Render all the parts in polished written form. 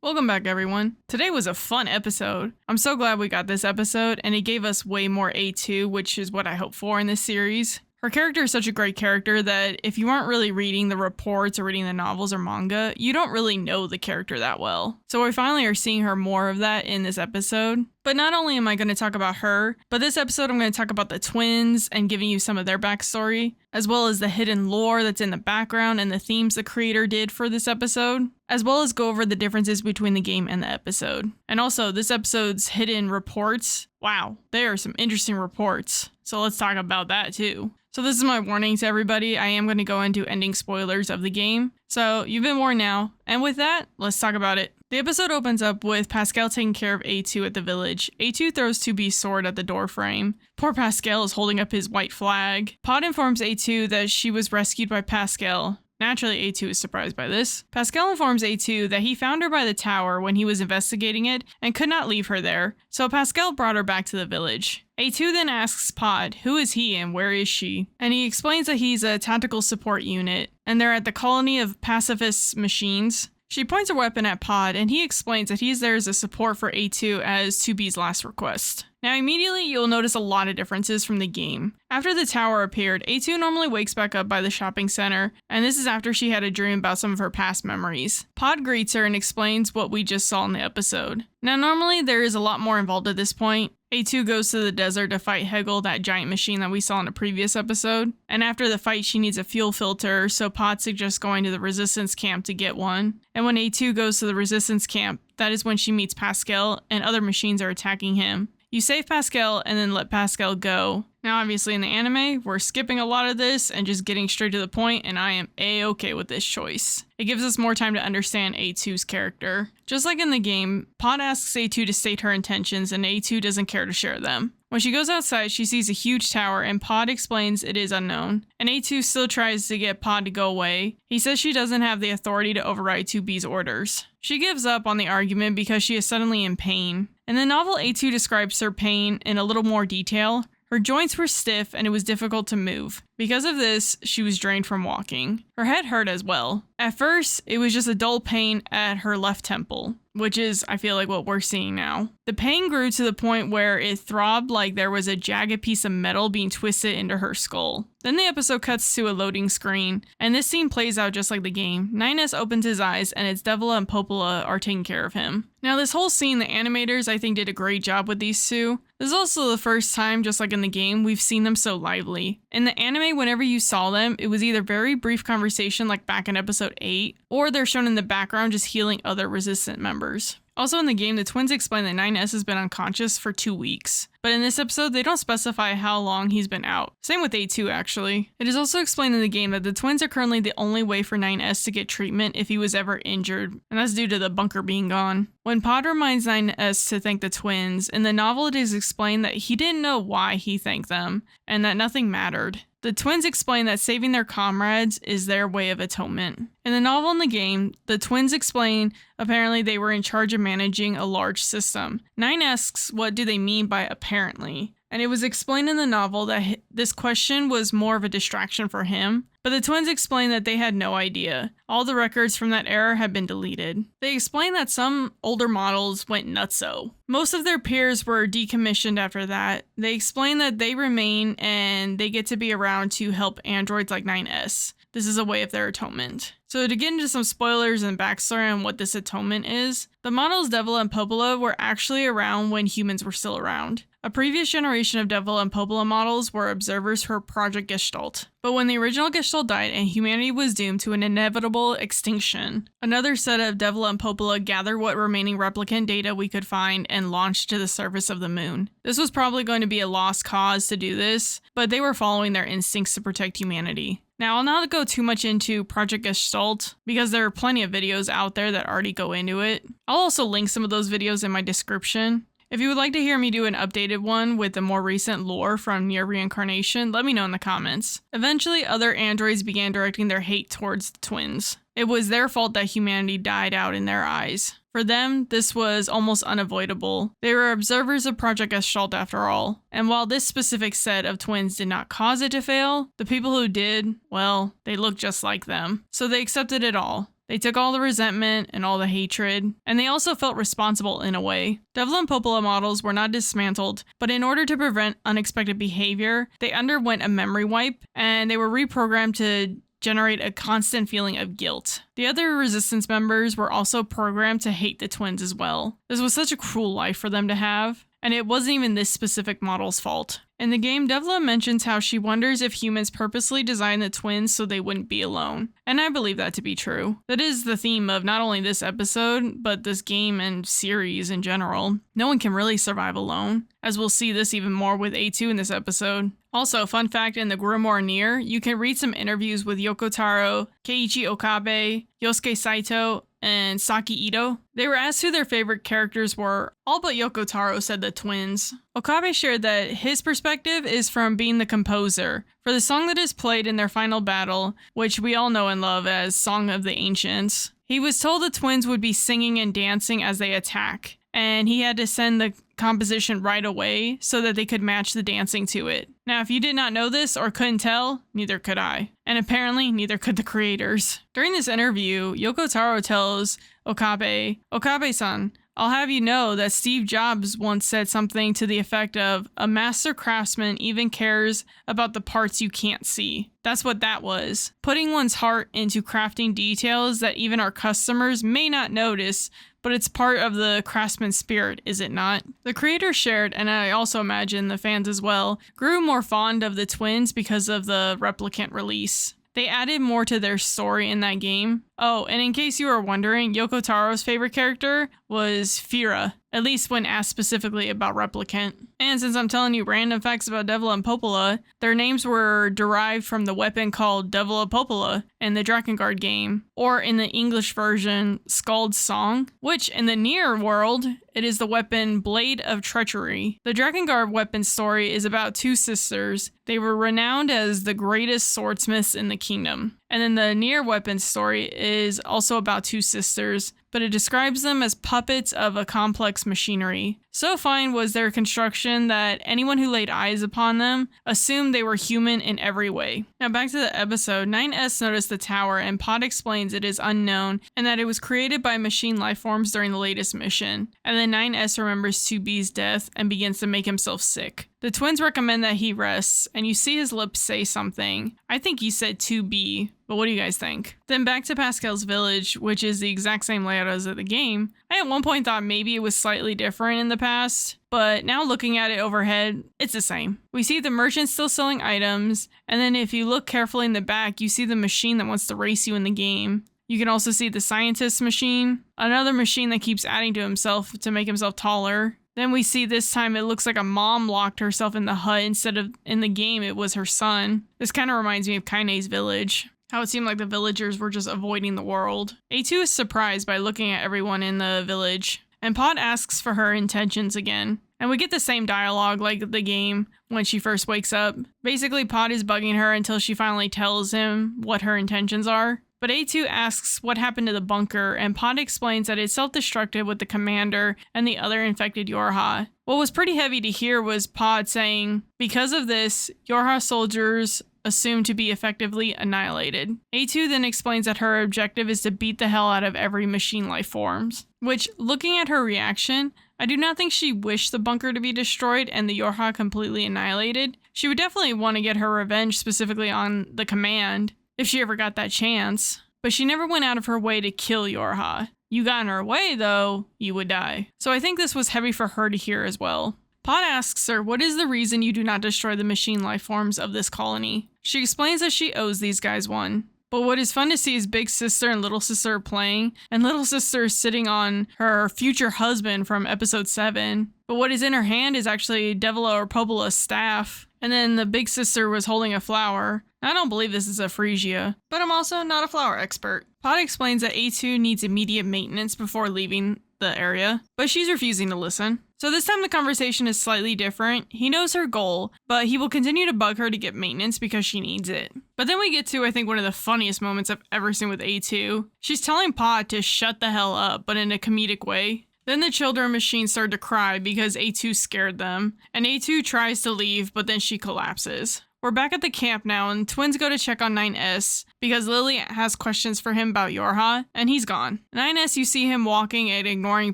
Welcome back, everyone. Today was a fun episode. I'm so glad we got this episode, and it gave us way more A2, which is what I hope for in this series. Her character is such a great character that if you aren't really reading the reports or reading the novels or manga, you don't really know the character that well. So we finally are seeing her more of that in this episode. But not only am I going to talk about her, but this episode I'm going to talk about the twins and giving you some of their backstory, as well as the hidden lore that's in the background and the themes the creator did for this episode, as well as go over the differences between the game and the episode. And also, this episode's hidden reports. Wow, there are some interesting reports. So let's talk about that too. So this is my warning to everybody. I am going to go into ending spoilers of the game. So you've been warned now. And with that, let's talk about it. The episode opens up with Pascal taking care of A2 at the village. A2 throws 2B's sword at the door frame. Poor Pascal is holding up his white flag. Pod informs A2 that she was rescued by Pascal. Naturally, A2 is surprised by this. Pascal informs A2 that he found her by the tower when he was investigating it and could not leave her there, so Pascal brought her back to the village. A2 then asks Pod, who is he and where is she? And he explains that he's a tactical support unit, and they're at the colony of pacifist machines. She points her weapon at Pod, and he explains that he's there as a support for A2 as 2B's last request. Now immediately you'll notice a lot of differences from the game. After the tower appeared, A2 normally wakes back up by the shopping center, and this is after she had a dream about some of her past memories. Pod greets her and explains what we just saw in the episode. Now normally there is a lot more involved at this point. A2 goes to the desert to fight Hegel, that giant machine that we saw in a previous episode, and after the fight she needs a fuel filter, so Pod suggests going to the resistance camp to get one. And when A2 goes to the resistance camp, that is when she meets Pascal and other machines are attacking him. You save Pascal and then let Pascal go. Now obviously in the anime, we're skipping a lot of this and just getting straight to the point, and I am A-okay with this choice. It gives us more time to understand A2's character. Just like in the game, Pod asks A2 to state her intentions and A2 doesn't care to share them. When she goes outside, she sees a huge tower and Pod explains it is unknown. And A2 still tries to get Pod to go away. He says she doesn't have the authority to override 2B's orders. She gives up on the argument because she is suddenly in pain. In the novel, A2 describes her pain in a little more detail. Her joints were stiff and it was difficult to move. Because of this, she was drained from walking. Her head hurt as well. At first, it was just a dull pain at her left temple, which is, I feel like, what we're seeing now. The pain grew to the point where it throbbed like there was a jagged piece of metal being twisted into her skull. Then the episode cuts to a loading screen, and this scene plays out just like the game. 9S opens his eyes, and it's Devola and Popla are taking care of him. Now this whole scene, the animators I think did a great job with these two. This is also the first time, just like in the game, we've seen them so lively. In the anime, whenever you saw them, it was either very brief conversation like back in episode 8, or they're shown in the background just healing other resistant members. Also in the game, the twins explain that 9S has been unconscious for 2 weeks. But in this episode, they don't specify how long he's been out. Same with A2 actually. It is also explained in the game that the twins are currently the only way for 9S to get treatment if he was ever injured, and that's due to the bunker being gone. When Pod reminds 9S to thank the twins, in the novel it is explained that he didn't know why he thanked them, and that nothing mattered. The twins explain that saving their comrades is their way of atonement. In the novel and the game, the twins explain apparently they were in charge of managing a large system. 9 asks what do they mean by apparently, and it was explained in the novel that this question was more of a distraction for him, but the twins explain that they had no idea. All the records from that era had been deleted. They explain that some older models went nutso. Most of their peers were decommissioned after that. They explain that they remain and they get to be around to help androids like 9S. This is a way of their atonement. So to get into some spoilers and backstory on what this atonement is, the models Devola and Popla were actually around when humans were still around. A previous generation of Devola and Popla models were observers for Project Gestalt. But when the original Gestalt died and humanity was doomed to an inevitable extinction, another set of Devola and Popla gathered what remaining replicant data we could find and launched to the surface of the moon. This was probably going to be a lost cause to do this, but they were following their instincts to protect humanity. Now, I'll not go too much into Project Gestalt because there are plenty of videos out there that already go into it. I'll also link some of those videos in my description. If you would like to hear me do an updated one with the more recent lore from NieR Reincarnation, let me know in the comments. Eventually, other androids began directing their hate towards the twins. It was their fault that humanity died out in their eyes. For them, this was almost unavoidable. They were observers of Project Gestalt after all, and while this specific set of twins did not cause it to fail, the people who did, well, they looked just like them. So they accepted it all. They took all the resentment and all the hatred, and they also felt responsible in a way. Devola and Popla models were not dismantled, but in order to prevent unexpected behavior, they underwent a memory wipe, and they were reprogrammed to generate a constant feeling of guilt. The other resistance members were also programmed to hate the twins as well. This was such a cruel life for them to have, and it wasn't even this specific model's fault. In the game, Devola mentions how she wonders if humans purposely designed the twins so they wouldn't be alone. And I believe that to be true. That is the theme of not only this episode, but this game and series in general. No one can really survive alone, as we'll see this even more with A2 in this episode. Also, fun fact, in the Grimoire NieR, you can read some interviews with Yoko Taro, Keiichi Okabe, Yosuke Saito, and Saki Ito. They were asked who their favorite characters were. All but Yoko Taro said the twins. Okabe shared that his perspective is from being the composer for the song that is played in their final battle, which we all know and love as Song of the Ancients. He was told the twins would be singing and dancing as they attack, and he had to send the composition right away so that they could match the dancing to it. Now, if you did not know this or couldn't tell, neither could I. And apparently, neither could the creators. During this interview, Yoko Taro tells Okabe, "Okabe-san, I'll have you know that Steve Jobs once said something to the effect of, a master craftsman even cares about the parts you can't see." That's what that was. Putting one's heart into crafting details that even our customers may not notice, but it's part of the craftsman's spirit, is it not? The creator shared, and I also imagine the fans as well, grew more fond of the twins because of the replicant release. They added more to their story in that game. Oh, and in case you were wondering, Yoko Taro's favorite character was Fira, at least when asked specifically about Replicant. And since I'm telling you random facts about Devola and Popla, their names were derived from the weapon called Devola Popla in the Drakengard game, or in the English version, Skald's Song, which in the NieR world, it is the weapon Blade of Treachery. The Drakengard weapon story is about two sisters. They were renowned as the greatest swordsmiths in the kingdom. And then the NieR weapon story is also about two sisters, but it describes them as puppets of a complex machinery. So fine was their construction that anyone who laid eyes upon them assumed they were human in every way. Now back to the episode, 9S noticed the tower and Pod explains it is unknown and that it was created by machine lifeforms during the latest mission. And then 9S remembers 2B's death and begins to make himself sick. The twins recommend that he rests, and you see his lips say something. I think he said 2B, but what do you guys think? Then back to Pascal's Village, which is the exact same layout as the game. I at one point thought maybe it was slightly different in the past, but now looking at it overhead, it's the same. We see the merchant still selling items, and then if you look carefully in the back, you see the machine that wants to race you in the game. You can also see the scientist machine, another machine that keeps adding to himself to make himself taller. Then we see this time it looks like a mom locked herself in the hut instead of in the game it was her son. This kind of reminds me of Kaine's village. How it seemed like the villagers were just avoiding the world. A2 is surprised by looking at everyone in the village, and Pod asks for her intentions again. And we get the same dialogue like the game when she first wakes up. Basically, Pod is bugging her until she finally tells him what her intentions are. But A2 asks what happened to the bunker, and Pod explains that it self-destructed with the commander and the other infected Yorha. What was pretty heavy to hear was Pod saying, because of this, Yorha soldiers assumed to be effectively annihilated. A2 then explains that her objective is to beat the hell out of every machine life forms. Which, looking at her reaction, I do not think she wished the bunker to be destroyed and the Yorha completely annihilated. She would definitely want to get her revenge specifically on the command, if she ever got that chance. But she never went out of her way to kill Yorha. You got in her way, though, you would die. So I think this was heavy for her to hear as well. Pod asks her, what is the reason you do not destroy the machine life forms of this colony? She explains that she owes these guys one. But what is fun to see is Big Sister and Little Sister playing, and Little Sister is sitting on her future husband from episode 7. But what is in her hand is actually Devola or Popla's staff, and then the Big Sister was holding a flower. I don't believe this is a Phrygia, but I'm also not a flower expert. Pod explains that A2 needs immediate maintenance before leaving the area, but she's refusing to listen. So this time the conversation is slightly different. He knows her goal, but he will continue to bug her to get maintenance because she needs it. But then we get to, I think, one of the funniest moments I've ever seen with A2. She's telling Pod to shut the hell up, but in a comedic way. Then the children machine start to cry because A2 scared them, and A2 tries to leave, but then she collapses. We're back at the camp now, and twins go to check on 9S because Lily has questions for him about Yorha, and he's gone. 9S, you see him walking and ignoring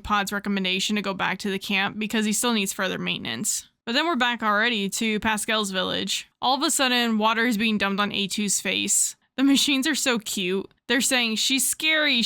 Pod's recommendation to go back to the camp because he still needs further maintenance. But then we're back already to Pascal's village. All of a sudden, water is being dumped on A2's face. The machines are so cute. They're saying, she's scary,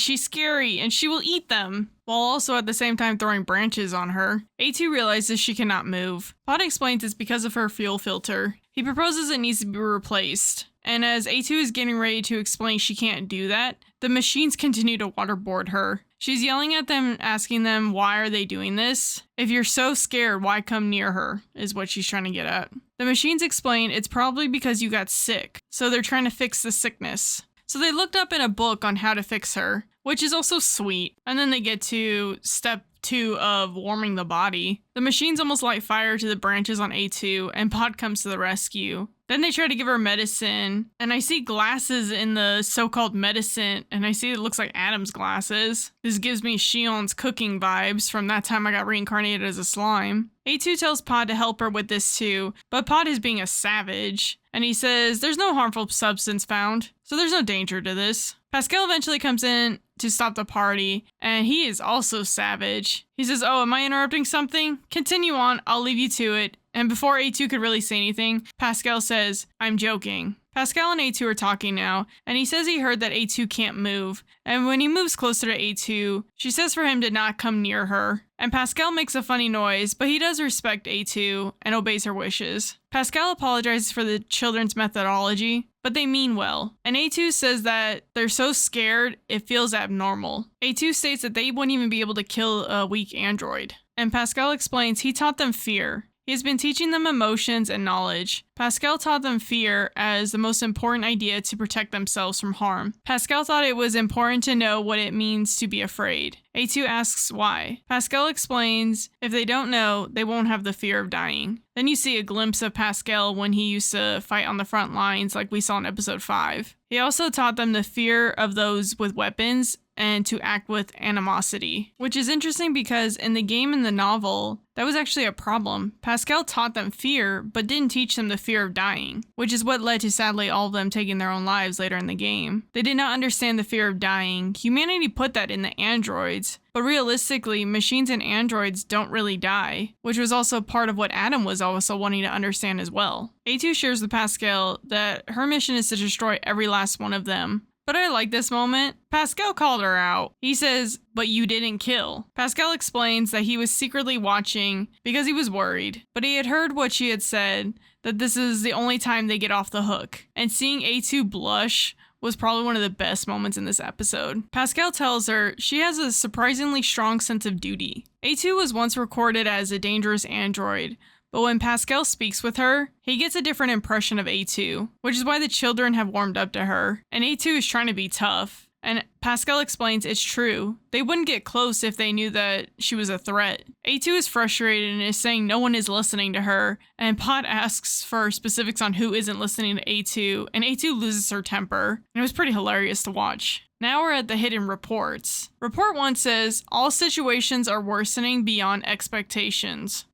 and she will eat them, while also at the same time throwing branches on her. A2 realizes she cannot move. Pod explains it's because of her fuel filter. He proposes it needs to be replaced. And as A2 is getting ready to explain she can't do that, the machines continue to waterboard her. She's yelling at them, asking them, why are they doing this? If you're so scared, why come near her, is what she's trying to get at. The machines explain it's probably because you got sick, so they're trying to fix the sickness. So they looked up in a book on how to fix her, which is also sweet. And then they get to step 2 of warming the body. The machines almost light fire to the branches on A2, and Pod comes to the rescue. Then they try to give her medicine, and I see glasses in the so-called medicine, and I see it looks like Adam's glasses. This gives me Shion's cooking vibes from that time I got reincarnated as a slime. A2 tells Pod to help her with this too, but Pod is being a savage, and he says there's no harmful substance found, so there's no danger to this. Pascal eventually comes in to stop the party, and he is also savage. He says, oh, am I interrupting something? Continue on, I'll leave you to it. And before A2 could really say anything, Pascal says, I'm joking. Pascal and A2 are talking now, and he says he heard that A2 can't move. And when he moves closer to A2, she says for him to not come near her. And Pascal makes a funny noise, but he does respect A2 and obeys her wishes. Pascal apologizes for the children's methodology, but they mean well. And A2 says that they're so scared, it feels abnormal. A2 states that they wouldn't even be able to kill a weak android. And Pascal explains he taught them fear. He has been teaching them emotions and knowledge. Pascal taught them fear as the most important idea to protect themselves from harm. Pascal thought it was important to know what it means to be afraid. A2 asks why. Pascal explains if they don't know, they won't have the fear of dying. Then you see a glimpse of Pascal when he used to fight on the front lines like we saw in episode 5. He also taught them the fear of those with weapons and to act with animosity, which is interesting because in the game and the novel, that was actually a problem. Pascal taught them fear, but didn't teach them the fear of dying, which is what led to sadly all of them taking their own lives later in the game. They did not understand the fear of dying. Humanity put that in the androids, but realistically, machines and androids don't really die, which was also part of what Adam was also wanting to understand as well. A2 shares with Pascal that her mission is to destroy every last one of them. But I like this moment. Pascal called her out. He says, but you didn't kill. Pascal explains that he was secretly watching because he was worried, but he had heard what she had said, that this is the only time they get off the hook. And seeing A2 blush was probably one of the best moments in this episode. Pascal tells her she has a surprisingly strong sense of duty. A2 was once recorded as a dangerous android, but when Pascal speaks with her, he gets a different impression of A2, which is why the children have warmed up to her. And A2 is trying to be tough. And Pascal explains it's true. They wouldn't get close if they knew that she was a threat. A2 is frustrated and is saying no one is listening to her. And Pod asks for specifics on who isn't listening to A2. And A2 loses her temper. And it was pretty hilarious to watch. Now we're at the hidden reports. Report 1 says, all situations are worsening beyond expectations.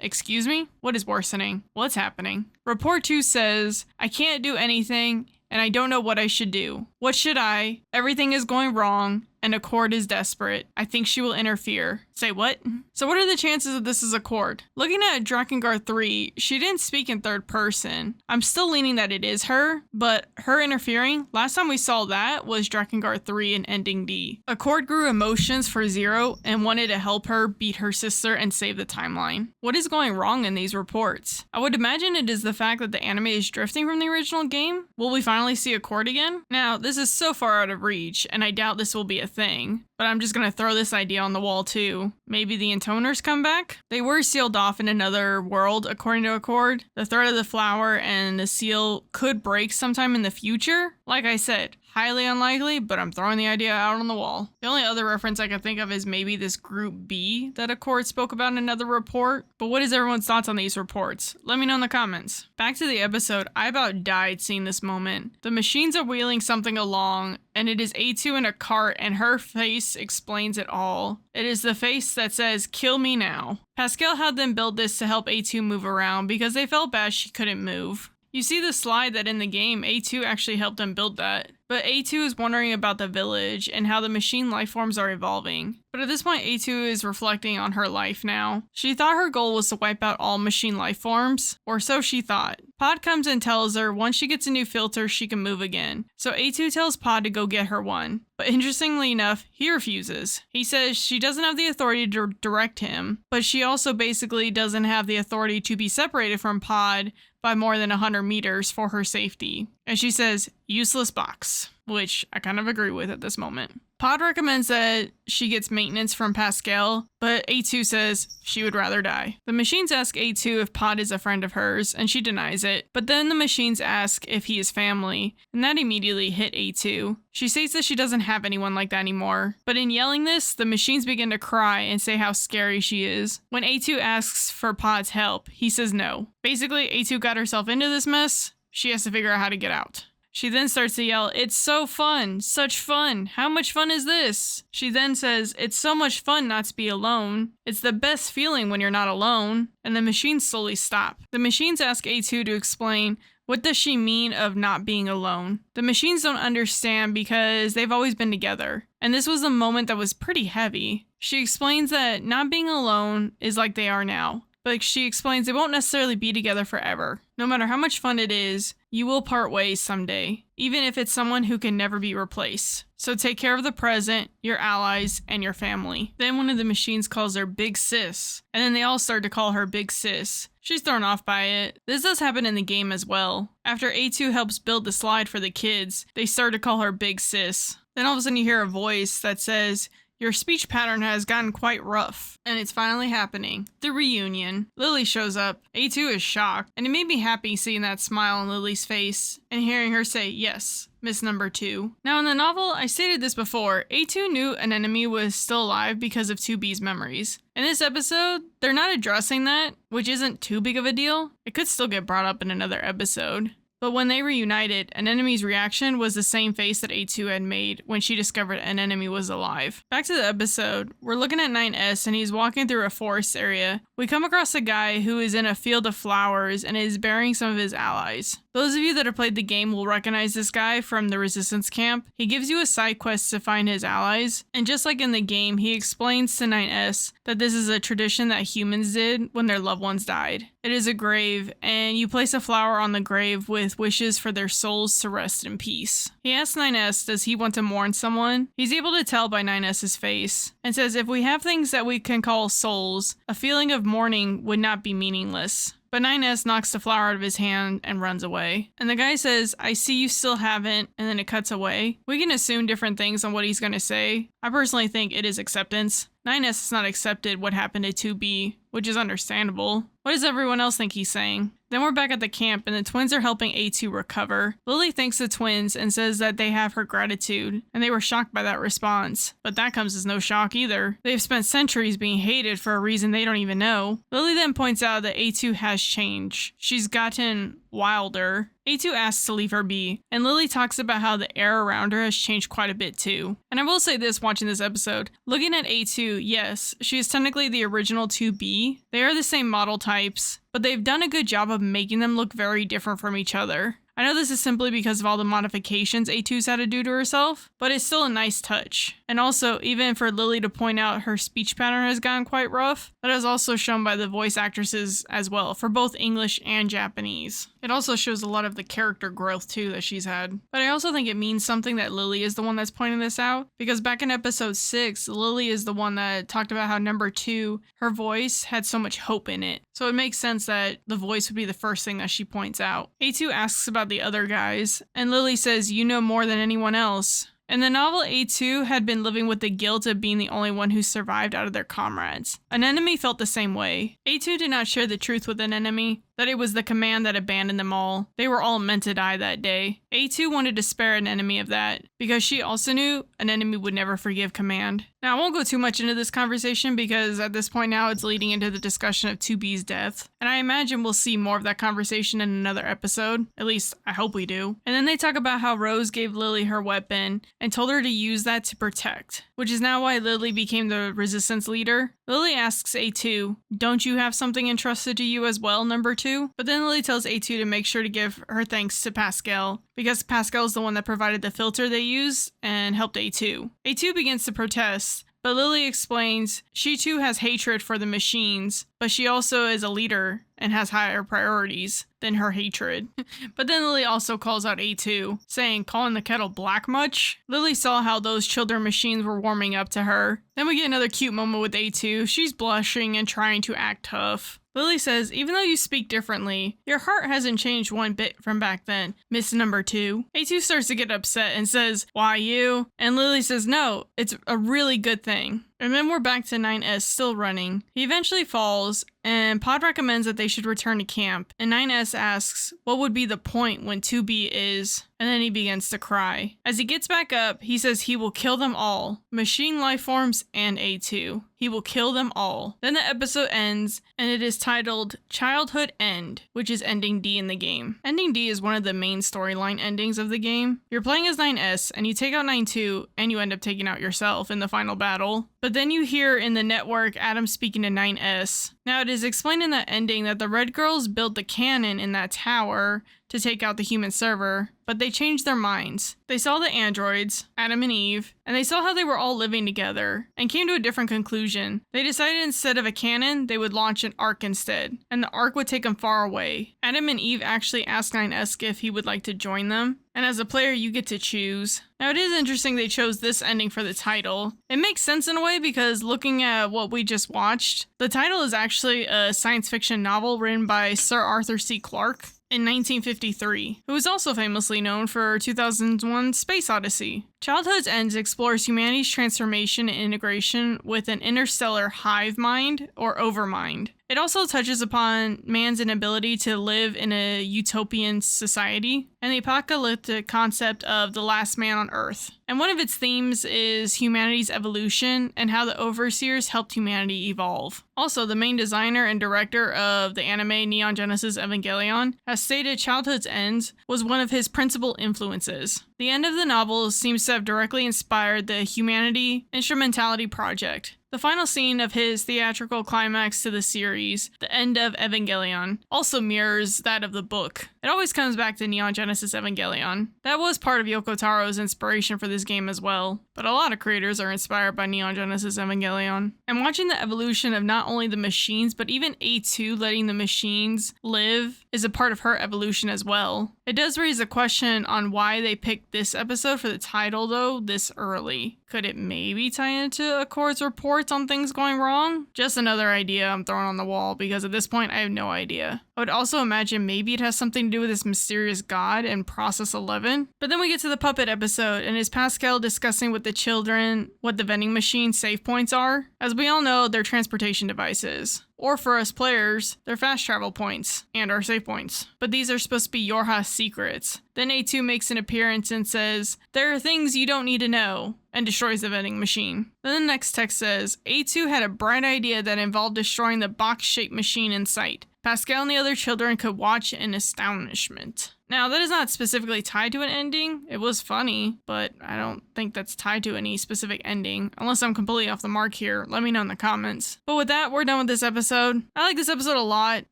Excuse me? What is worsening? What's happening? Report 2 says, I can't do anything, and I don't know what I should do. What should I? Everything is going wrong, and Accord is desperate. I think she will interfere. Say what? So what are the chances that this is Accord? Looking at Drakengard 3, she didn't speak in third person. I'm still leaning that it is her, but her interfering, last time we saw that was Drakengard 3 and Ending D. Accord grew emotions for Zero and wanted to help her beat her sister and save the timeline. What is going wrong in these reports? I would imagine it is the fact that the anime is drifting from the original game. Will we finally see Accord again? Now, this is so far out of reach, and I doubt this will be a thing, but I'm just gonna throw this idea on the wall too. Maybe the Intoners come back? They were sealed off in another world, according to Accord. The thread of the flower and the seal could break sometime in the future. Like I said, highly unlikely, but I'm throwing the idea out on the wall. The only other reference I can think of is maybe this Group B that Accord spoke about in another report. But what is everyone's thoughts on these reports? Let me know in the comments. Back to the episode, I about died seeing this moment. The machines are wheeling something along, and it is A2 in a cart, and her face explains it all. It is the face that says, kill me now. Pascal had them build this to help A2 move around because they felt bad she couldn't move. You see the slide that in the game, A2 actually helped him build that. But A2 is wondering about the village and how the machine life forms are evolving. But at this point, A2 is reflecting on her life now. She thought her goal was to wipe out all machine life forms, or so she thought. Pod comes and tells her once she gets a new filter, she can move again. So A2 tells Pod to go get her one. But interestingly enough, he refuses. He says she doesn't have the authority to direct him, but she also basically doesn't have the authority to be separated from Pod by more than 100 meters for her safety. And she says, useless box, which I kind of agree with at this moment. Pod recommends that she gets maintenance from Pascal, but A2 says she would rather die. The machines ask A2 if Pod is a friend of hers, and she denies it, but then the machines ask if he is family, and that immediately hit A2. She states that she doesn't have anyone like that anymore, but in yelling this, the machines begin to cry and say how scary she is. When A2 asks for Pod's help, he says no. Basically, A2 got herself into this mess, she has to figure out how to get out. She then starts to yell, "It's so fun! Such fun! How much fun is this?" She then says, "It's so much fun not to be alone. It's the best feeling when you're not alone." And the machines slowly stop. The machines ask A2 to explain what does she mean of not being alone. The machines don't understand because they've always been together. And this was a moment that was pretty heavy. She explains that not being alone is like they are now. But she explains they won't necessarily be together forever. No matter how much fun it is, you will part ways someday, even if it's someone who can never be replaced. So take care of the present, your allies, and your family. Then one of the machines calls her Big Sis, and then they all start to call her Big Sis. She's thrown off by it. This does happen in the game as well. After A2 helps build the slide for the kids, they start to call her Big Sis. Then all of a sudden you hear a voice that says, "Your speech pattern has gotten quite rough." And it's finally happening. The reunion. Lily shows up. A2 is shocked, and it made me happy seeing that smile on Lily's face and hearing her say, "Yes, Miss Number 2. Now in the novel, I stated this before, A2 knew Anenome was still alive because of 2B's memories. In this episode, they're not addressing that, which isn't too big of a deal. It could still get brought up in another episode. But when they reunited, Anemome's reaction was the same face that A2 had made when she discovered Anenome was alive. Back to the episode, we're looking at 9S and he's walking through a forest area. We come across a guy who is in a field of flowers and is burying some of his allies. Those of you that have played the game will recognize this guy from the resistance camp. He gives you a side quest to find his allies, and just like in the game, he explains to 9S that this is a tradition that humans did when their loved ones died. It is a grave, and you place a flower on the grave with wishes for their souls to rest in peace. He asks 9S, does he want to mourn someone? He's able to tell by 9S's face, and says if we have things that we can call souls, a feeling of mourning would not be meaningless. But 9S knocks the flower out of his hand and runs away. And the guy says, "I see you still haven't," and then it cuts away. We can assume different things on what he's going to say. I personally think it is acceptance. 9S has not accepted what happened to 2B, which is understandable. What does everyone else think he's saying? Then we're back at the camp and the twins are helping A2 recover. Lily thanks the twins and says that they have her gratitude, and they were shocked by that response. But that comes as no shock either. They've spent centuries being hated for a reason they don't even know. Lily then points out that A2 has changed. She's gotten wilder. A2 asks to leave her be, and Lily talks about how the air around her has changed quite a bit too. And I will say this watching this episode, looking at A2, yes, she is technically the original 2B. They are the same model types, but they've done a good job of making them look very different from each other. I know this is simply because of all the modifications A2's had to do to herself, but it's still a nice touch. And also, even for Lily to point out her speech pattern has gotten quite rough, that is also shown by the voice actresses as well, for both English and Japanese. It also shows a lot of the character growth too that she's had. But I also think it means something that Lily is the one that's pointing this out, because back in episode 6, Lily is the one that talked about how number 2, her voice had so much hope in it. So it makes sense that the voice would be the first thing that she points out. A2 asks about the other guys, and Lily says, "You know more than anyone else." In the novel, A2 had been living with the guilt of being the only one who survived out of their comrades. Anenome felt the same way. A2 did not share the truth with Anenome, that it was the command that abandoned them all. They were all meant to die that day. A2 wanted to spare Anenome of that, because she also knew Anenome would never forgive command. Now, I won't go too much into this conversation because at this point now it's leading into the discussion of 2B's death. And I imagine we'll see more of that conversation in another episode. At least, I hope we do. And then they talk about how Rose gave Lily her weapon and told her to use that to protect, which is now why Lily became the resistance leader. Lily asks A2, don't you have something entrusted to you as well, number 2? But then Lily tells A2 to make sure to give her thanks to Pascal, because Pascal is the one that provided the filter they use and helped A2. A2 begins to protest, but Lily explains she too has hatred for the machines, but she also is a leader and has higher priorities than her hatred. But then Lily also calls out A2, saying, calling the kettle black much? Lily saw how those children machines were warming up to her. Then we get another cute moment with A2. She's blushing and trying to act tough. Lily says, even though you speak differently, your heart hasn't changed one bit from back then, Miss Number 2. A2 starts to get upset and says, why you? And Lily says, no, it's a really good thing. And then we're back to 9S still running. He eventually falls, and Pod recommends that they should return to camp. And 9S asks, what would be the point when 2B is? And then he begins to cry. As he gets back up, he says he will kill them all. Machine life forms and A2. He will kill them all. Then the episode ends, and it is titled Childhood End, which is ending D in the game. Ending D is one of the main storyline endings of the game. You're playing as 9S, and you take out 9-2, and you end up taking out yourself in the final battle. But then you hear in the network Adam speaking to 9S. Now it is explained in that ending that the Red Girls built the cannon in that tower to take out the human server, but they changed their minds. They saw the androids, Adam and Eve, and they saw how they were all living together, and came to a different conclusion. They decided instead of a cannon, they would launch an ark instead, and the ark would take them far away. Adam and Eve actually asked 9S if he would like to join them, and as a player, you get to choose. Now, it is interesting they chose this ending for the title. It makes sense in a way because looking at what we just watched, the title is actually a science fiction novel written by Sir Arthur C. Clarke in 1953, who is also famously known for 2001 Space Odyssey. Childhood's Ends explores humanity's transformation and integration with an interstellar hive mind or overmind. It also touches upon man's inability to live in a utopian society and the apocalyptic concept of the last man on Earth. And one of its themes is humanity's evolution and how the overseers helped humanity evolve. Also, the main designer and director of the anime Neon Genesis Evangelion has stated Childhood's Ends was one of his principal influences. The end of the novel seems to have directly inspired the Humanity Instrumentality Project. The final scene of his theatrical climax to the series, the end of Evangelion, also mirrors that of the book. It always comes back to Neon Genesis Evangelion. That was part of Yoko Taro's inspiration for this game as well, but a lot of creators are inspired by Neon Genesis Evangelion. And watching the evolution of not only the machines, but even A2 letting the machines live is a part of her evolution as well. It does raise a question on why they picked this episode for the title though this early. Could it maybe tie into Accord's reports on things going wrong? Just another idea I'm throwing on the wall because at this point I have no idea. I would also imagine maybe it has something to do with this mysterious god in Process 11. But then we get to the puppet episode and is Pascal discussing with the children what the vending machine save points are? As we all know, they're transportation devices. Or for us players, they're fast travel points and our save points. But these are supposed to be Yorha's secrets. Then A2 makes an appearance and says, there are things you don't need to know, and destroys the vending machine. Then the next text says, A2 had a bright idea that involved destroying the box-shaped machine in sight. Pascal and the other children could watch in astonishment. Now, that is not specifically tied to an ending. It was funny, but I don't think that's tied to any specific ending. Unless I'm completely off the mark here, let me know in the comments. But with that, we're done with this episode. I like this episode a lot.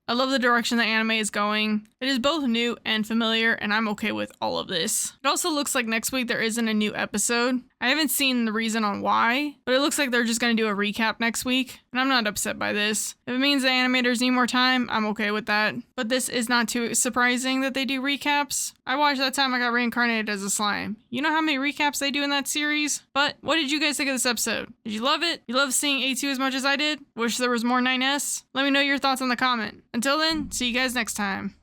I love the direction the anime is going. It is both new and familiar, and I'm okay with all of this. It also looks like next week there isn't a new episode. I haven't seen the reason on why, but it looks like they're just going to do a recap next week, and I'm not upset by this. If it means the animators need more time, I'm okay with that. But this is not too surprising that they do recaps. I watched that time I got reincarnated as a slime. You know how many recaps they do in that series? But what did you guys think of this episode? Did you love it? You love seeing A2 as much as I did? Wish there was more 9S? Let me know your thoughts in the comment. Until then, see you guys next time.